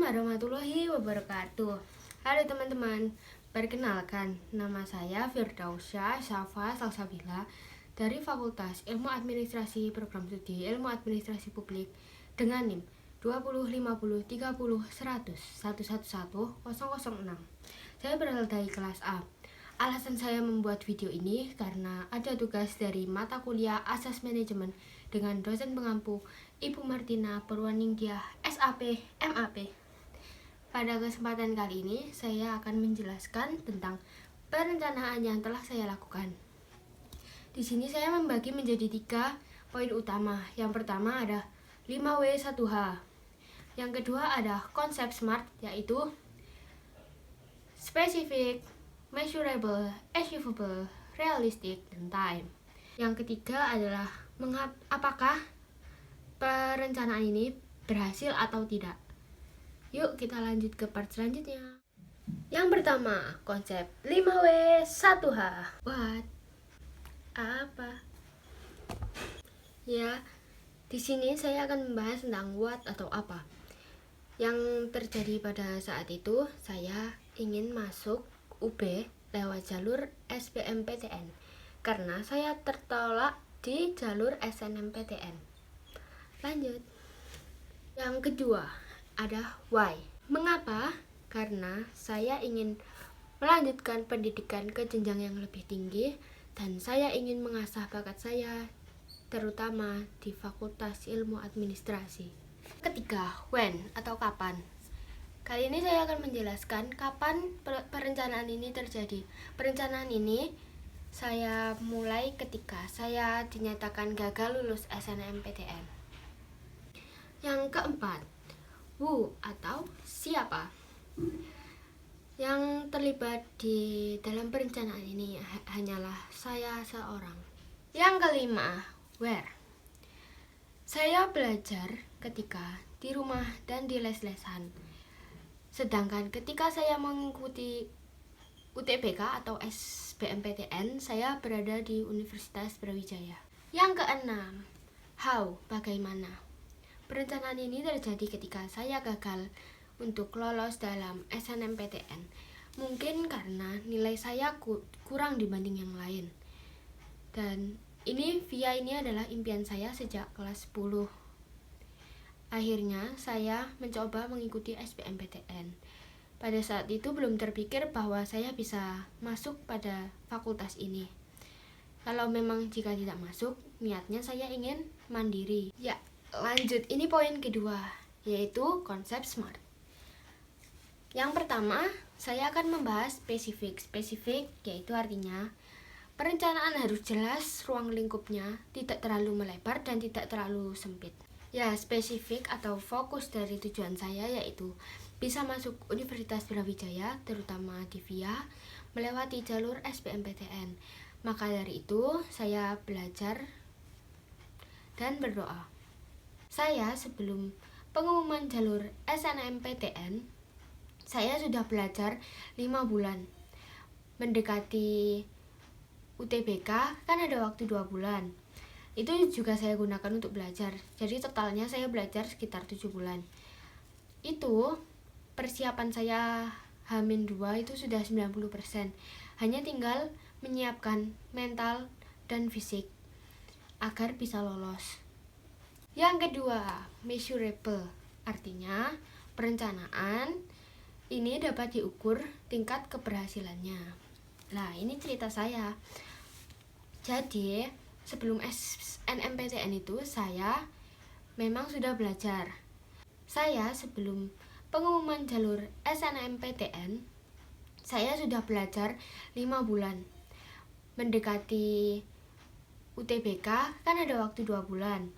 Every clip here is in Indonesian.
warahmatullahi wabarakatuh. Halo teman-teman, perkenalkan nama saya Firdausyah Syafa Salsabila dari Fakultas Ilmu Administrasi Program Studi Ilmu Administrasi Publik dengan NIM 2050301011006. Saya berasal dari kelas A. Alasan saya membuat video ini karena ada tugas dari mata kuliah Asas Manajemen dengan dosen pengampu Ibu Martina Purwaningtyah SAP MAP. Pada kesempatan kali ini saya akan menjelaskan tentang perencanaan yang telah saya lakukan. Di sini saya membagi menjadi 3 poin utama. Yang pertama ada 5W1H. Yang kedua ada konsep SMART, yaitu specific, measurable, achievable, realistic, dan time. Yang ketiga adalah apakah perencanaan ini berhasil atau tidak. Yuk kita lanjut ke part selanjutnya. Yang pertama, konsep 5W1H. What? Apa? Ya, di sini saya akan membahas tentang what atau apa. Yang terjadi pada saat itu, saya ingin masuk UB lewat jalur SBMPTN karena saya tertolak di jalur SNMPTN. Lanjut. Yang kedua ada why. Mengapa? Karena saya ingin melanjutkan pendidikan ke jenjang yang lebih tinggi dan saya ingin mengasah bakat saya terutama di Fakultas Ilmu Administrasi. Ketiga, when atau kapan. Kali ini saya akan menjelaskan kapan perencanaan ini terjadi. Perencanaan ini saya mulai ketika saya dinyatakan gagal lulus SNMPTN. Yang keempat, who atau siapa. Yang terlibat di dalam perencanaan ini hanyalah saya seorang. Yang kelima, where. Saya belajar ketika di rumah dan di les-lesan. Sedangkan ketika saya mengikuti UTBK atau SBMPTN, saya berada di Universitas Brawijaya. Yang keenam, how, bagaimana. Perencanaan ini terjadi ketika saya gagal untuk lolos dalam SNMPTN. Mungkin karena nilai saya kurang dibanding yang lain. Dan VIA ini adalah impian saya sejak kelas 10. Akhirnya saya mencoba mengikuti SBMPTN. Pada saat itu belum terpikir bahwa saya bisa masuk pada fakultas ini. Kalau memang jika tidak masuk, niatnya saya ingin mandiri. Ya, lanjut. Ini poin kedua, yaitu konsep SMART. Yang pertama, saya akan membahas spesifik. Spesifik yaitu artinya perencanaan harus jelas ruang lingkupnya, tidak terlalu melebar dan tidak terlalu sempit. Ya, spesifik atau fokus dari tujuan saya yaitu bisa masuk Universitas Brawijaya, terutama di VIA, melewati jalur SBMPTN. Maka dari itu, saya belajar dan berdoa. Saya sebelum pengumuman jalur SNMPTN, saya sudah belajar 5 bulan. Mendekati UTBK kan ada waktu 2 bulan. Itu juga saya gunakan untuk belajar. Jadi totalnya saya belajar sekitar 7 bulan. Itu persiapan saya H-2 itu sudah 90%. Hanya tinggal menyiapkan mental dan fisik agar bisa lolos. Yang kedua, measurable. Artinya perencanaan ini dapat diukur tingkat keberhasilannya. Nah, ini cerita saya. Jadi sebelum SNMPTN itu saya memang sudah belajar. Saya sebelum pengumuman jalur SNMPTN, saya sudah belajar 5 bulan. Mendekati UTBK kan ada waktu 2 bulan.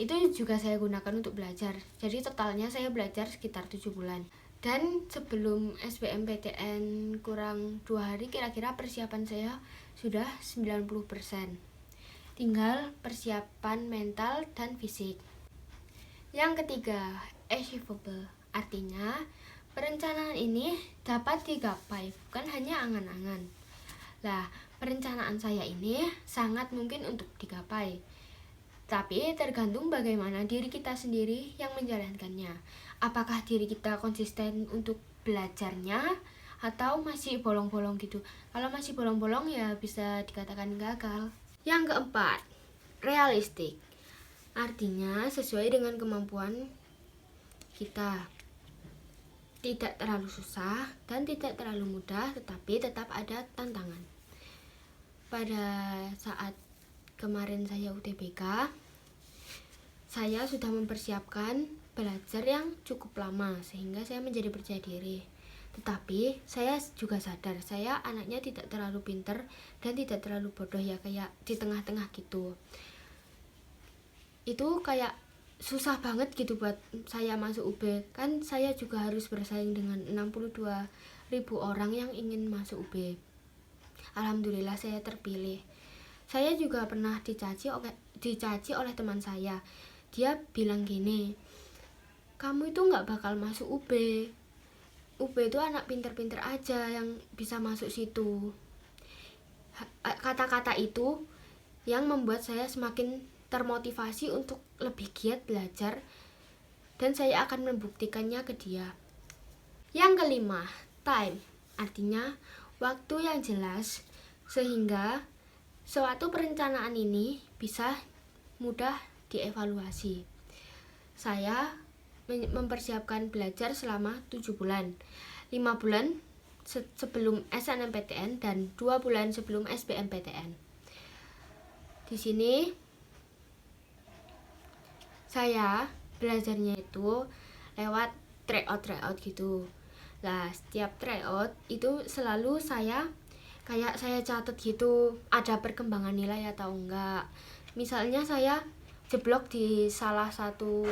Itu juga saya gunakan untuk belajar. Jadi totalnya saya belajar sekitar 7 bulan. Dan sebelum SBMPTN kurang 2 hari, kira-kira persiapan saya sudah 90%. Tinggal persiapan mental dan fisik. Yang ketiga, achievable. Artinya, perencanaan ini dapat digapai, bukan hanya angan-angan. Lah, perencanaan saya ini sangat mungkin untuk digapai. Tapi tergantung bagaimana diri kita sendiri yang menjalankannya. Apakah diri kita konsisten untuk belajarnya atau masih bolong-bolong gitu. Kalau masih bolong-bolong ya bisa dikatakan gagal. Yang keempat, realistik. Artinya sesuai dengan kemampuan kita. Tidak terlalu susah dan tidak terlalu mudah, tetapi tetap ada tantangan. Pada saat kemarin saya UTBK, saya sudah mempersiapkan belajar yang cukup lama sehingga saya menjadi percaya diri. Tetapi saya juga sadar saya anaknya tidak terlalu pinter dan tidak terlalu bodoh ya, kayak di tengah-tengah gitu. Itu kayak susah banget gitu buat saya masuk UB. Kan saya juga harus bersaing dengan 62.000 orang yang ingin masuk UB. Alhamdulillah saya terpilih. Saya juga pernah dicaci oleh teman saya. Dia bilang gini, kamu itu gak bakal masuk UB. UB itu anak pinter-pinter aja yang bisa masuk situ. Kata-kata itu yang membuat saya semakin termotivasi untuk lebih giat belajar, dan saya akan membuktikannya ke dia. Yang kelima, time. Artinya waktu yang jelas sehingga suatu perencanaan ini bisa mudah dievaluasi. Saya mempersiapkan belajar selama 7 bulan. 5 bulan sebelum SNMPTN dan 2 bulan sebelum SBMPTN. Di sini saya belajarnya itu lewat tryout gitu. Nah, setiap tryout itu selalu saya catat gitu, ada perkembangan nilai atau enggak. Misalnya saya jeblok di salah satu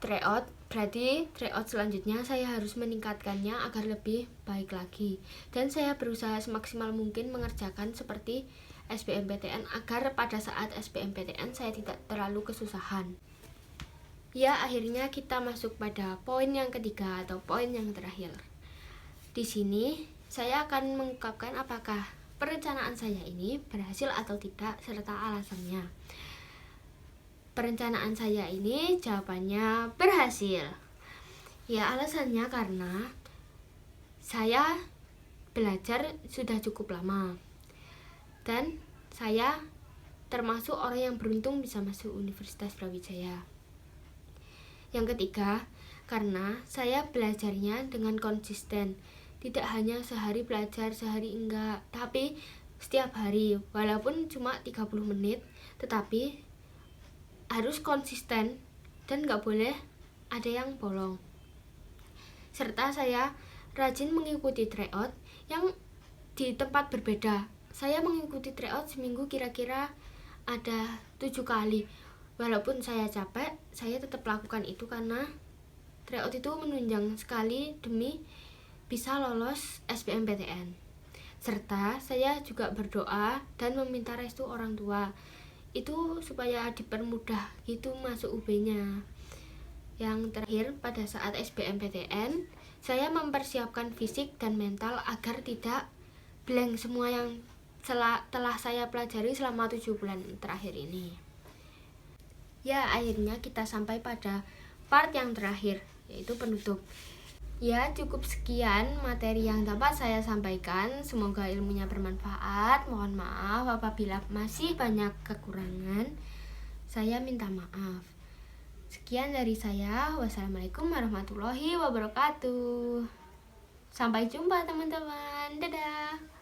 tryout, berarti tryout selanjutnya saya harus meningkatkannya agar lebih baik lagi. Dan saya berusaha semaksimal mungkin mengerjakan seperti SBMPTN agar pada saat SBMPTN saya tidak terlalu kesusahan. Ya, akhirnya kita masuk pada poin yang ketiga atau poin yang terakhir. Di sini saya akan mengungkapkan apakah perencanaan saya ini berhasil atau tidak serta alasannya. Perencanaan saya ini jawabannya berhasil. Ya, alasannya karena saya belajar sudah cukup lama. Dan saya termasuk orang yang beruntung bisa masuk Universitas Brawijaya. Yang ketiga, karena saya belajarnya dengan konsisten. Tidak hanya sehari belajar, sehari enggak, tapi setiap hari, walaupun cuma 30 menit, tetapi harus konsisten dan gak boleh ada yang bolong. Serta saya rajin mengikuti tryout yang di tempat berbeda. Saya mengikuti tryout seminggu kira-kira ada 7 kali. Walaupun saya capek, saya tetap lakukan itu karena tryout itu menunjang sekali demi bisa lolos SBMPTN. Serta saya juga berdoa dan meminta restu orang tua. Itu supaya dipermudah gitu masuk UB-nya. Yang terakhir, pada saat SBMPTN, saya mempersiapkan fisik dan mental agar tidak blank semua yang telah saya pelajari selama 7 bulan terakhir ini. Ya, akhirnya kita sampai pada part yang terakhir, yaitu penutup. Ya, cukup sekian materi yang dapat saya sampaikan. Semoga ilmunya bermanfaat. Mohon maaf apabila masih banyak kekurangan. Saya minta maaf. Sekian dari saya. Wassalamualaikum warahmatullahi wabarakatuh. Sampai jumpa teman-teman. Dadah.